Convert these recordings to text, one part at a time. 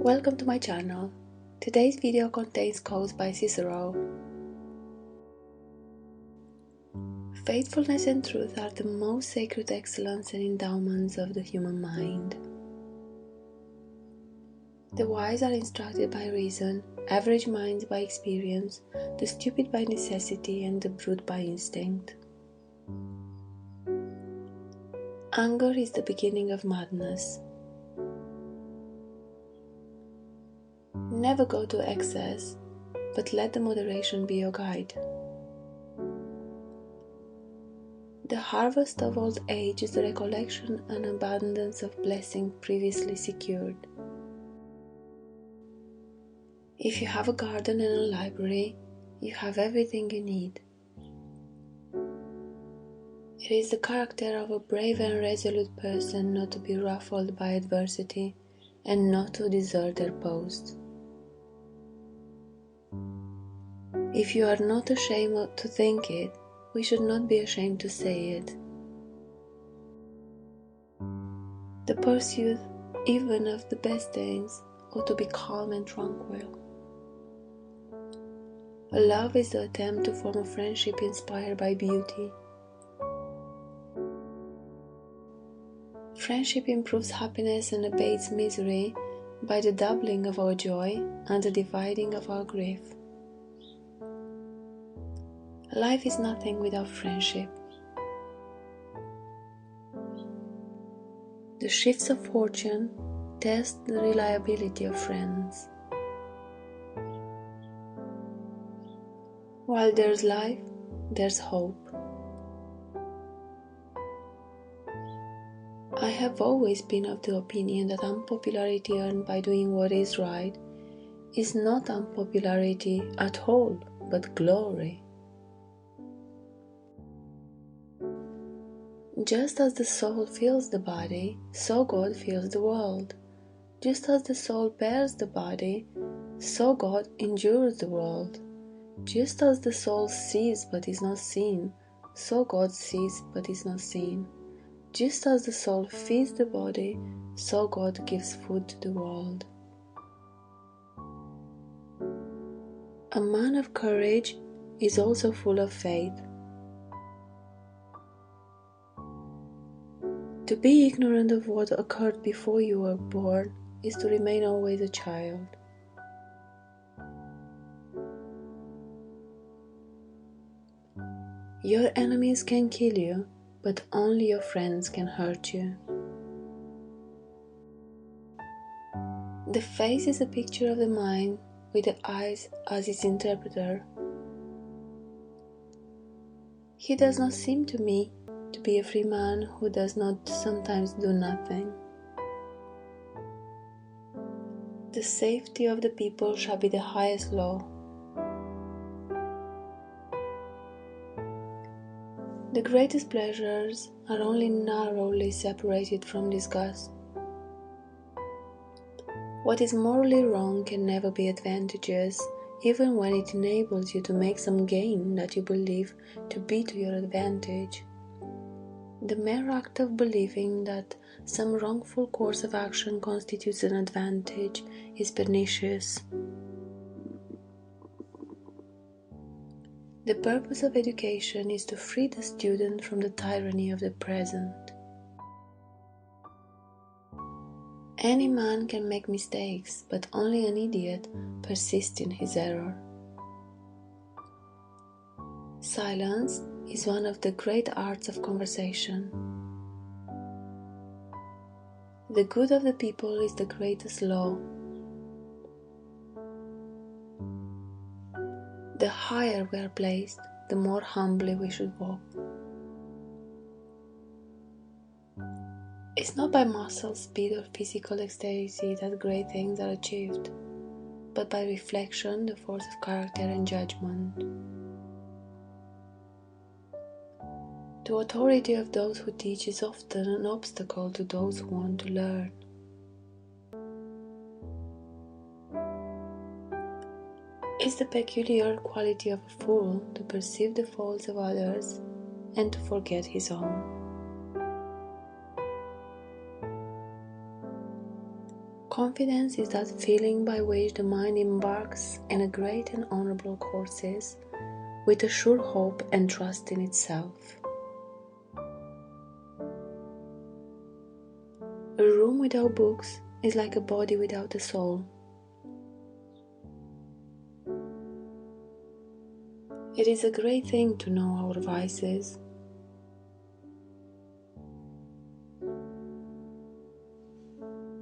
Welcome to my channel. Today's video contains quotes by Cicero. Faithfulness and truth are the most sacred excellence and endowments of the human mind. The wise are instructed by reason, average minds by experience, the stupid by necessity, and the brute by instinct. Anger is the beginning of madness. Never go to excess, but let the moderation be your guide. The harvest of old age is the recollection and abundance of blessing previously secured. If you have a garden and a library, you have everything you need. It is the character of a brave and resolute person not to be ruffled by adversity and not to desert their post. If you are not ashamed to think it, we should not be ashamed to say it. The pursuit, even of the best things, ought to be calm and tranquil. A love is the attempt to form a friendship inspired by beauty. Friendship improves happiness and abates misery by the doubling of our joy and the dividing of our grief. Life is nothing without friendship. The shifts of fortune test the reliability of friends. While there's life, there's hope. I have always been of the opinion that unpopularity earned by doing what is right is not unpopularity at all, but glory. Just as the soul fills the body, so God fills the world. Just as the soul bears the body, so God endures the world. Just as the soul sees but is not seen, so God sees but is not seen. Just as the soul feeds the body, so God gives food to the world. A man of courage is also full of faith. To be ignorant of what occurred before you were born is to remain always a child. Your enemies can kill you, but only your friends can hurt you. The face is a picture of the mind with the eyes as its interpreter. He does not seem to me to be a free man who does not sometimes do nothing. The safety of the people shall be the highest law. The greatest pleasures are only narrowly separated from disgust. What is morally wrong can never be advantageous, even when it enables you to make some gain that you believe to be to your advantage. The mere act of believing that some wrongful course of action constitutes an advantage is pernicious. The purpose of education is to free the student from the tyranny of the present. Any man can make mistakes, but only an idiot persists in his error. Silence is one of the great arts of conversation. The good of the people is the greatest law. The higher we are placed, the more humbly we should walk. It's not by muscle, speed, or physical dexterity that great things are achieved, but by reflection, the force of character, and judgment. The authority of those who teach is often an obstacle to those who want to learn. It's the peculiar quality of a fool to perceive the faults of others and to forget his own. Confidence is that feeling by which the mind embarks in a great and honorable courses with a sure hope and trust in itself. A room without books is like a body without a soul. It is a great thing to know our vices.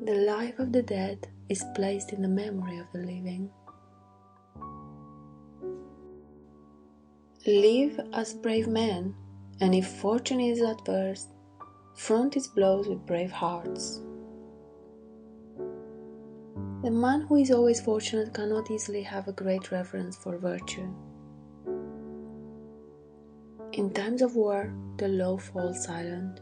The life of the dead is placed in the memory of the living. Live as brave men, and if fortune is adverse, front its blows with brave hearts. The man who is always fortunate cannot easily have a great reverence for virtue. In times of war, the law falls silent.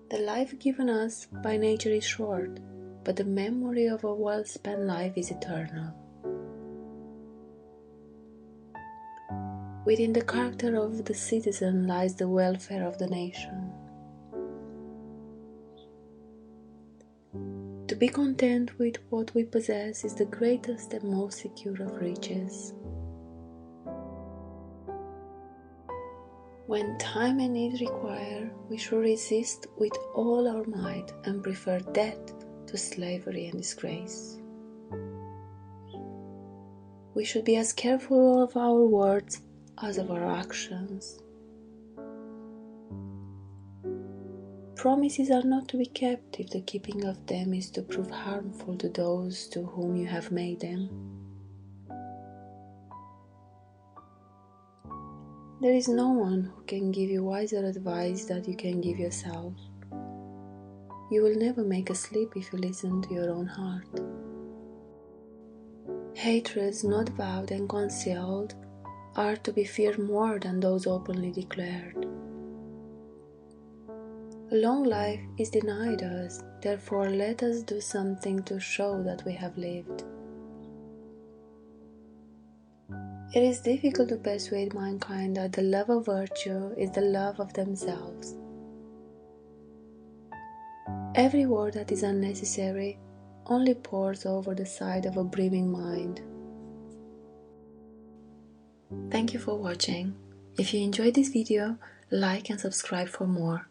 The life given us by nature is short, but the memory of a well-spent life is eternal. Within the character of the citizen lies the welfare of the nation. To be content with what we possess is the greatest and most secure of riches. When time and need require, we should resist with all our might and prefer death to slavery and disgrace. We should be as careful of our words as of our actions. Promises are not to be kept if the keeping of them is to prove harmful to those to whom you have made them. There is no one who can give you wiser advice than you can give yourself. You will never make a slip if you listen to your own heart. Hatreds not vowed and concealed are to be feared more than those openly declared. A long life is denied us, therefore let us do something to show that we have lived. It is difficult to persuade mankind that the love of virtue is the love of themselves. Every word that is unnecessary only pours over the side of a brimming mind. Thank you for watching. If you enjoyed this video, like and subscribe for more.